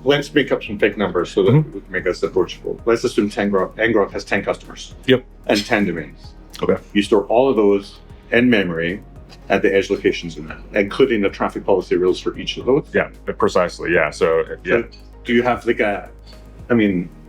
let's make up some fake numbers so that we can make this approachable. Let's assume ngrok has 10 customers. Yep. And 10 domains. Okay. You store all of those in memory at the edge locations in that, including the traffic policy rules for each of those. Yeah, precisely. Yeah. So do you have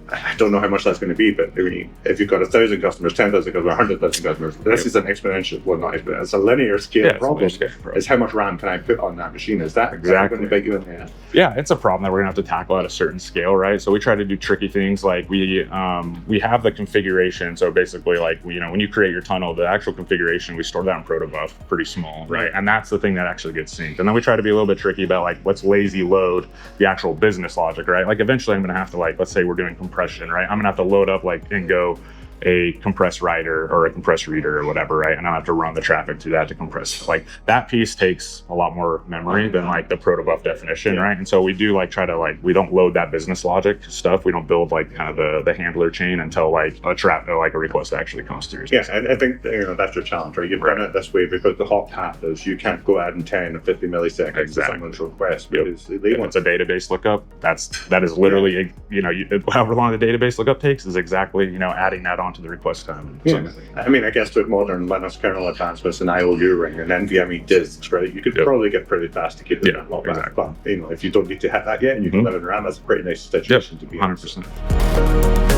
I don't know how much that's going to be, but I mean, if you've got 1,000 customers, 10,000 customers, 100,000 customers, this is an exponential, well, not exponential, it's a linear scale problem. Is how much RAM can I put on that machine? Is that exactly going to bite you in the head? Yeah, it's a problem that we're going to have to tackle at a certain scale, right? So we try to do tricky things like we have the configuration. So basically, like, when you create your tunnel, the actual configuration, we store that in protobuf, pretty small, right? And that's the thing that actually gets synced. And then we try to be a little bit tricky about like, let's lazy load the actual business logic, right? Like eventually I'm going to have to, like, let's say we're doing compression, right? I'm going to have to load up like and go a compress writer or a compress reader or whatever, right? And I have to run the traffic through that to compress. Like that piece takes a lot more memory than like the protobuf definition, right? And so we do like try to like, we don't load that business logic stuff. We don't build like kind of the handler chain until like a request actually comes through. Yes, I think that's your challenge, right? You've done it this way because the hot path is you can't go adding 10 or 50 milliseconds to someone's request. Because if it's a database lookup, that is literally, however long the database lookup takes is exactly, adding that onto the request time. I mean, I guess with modern Linux kernel advancements and IOU ring and NVMe disks, right, you could probably get pretty fast to keep it that long back. But if you don't need to have that yet and you can live in RAM, that's a pretty nice situation to be in. 100%.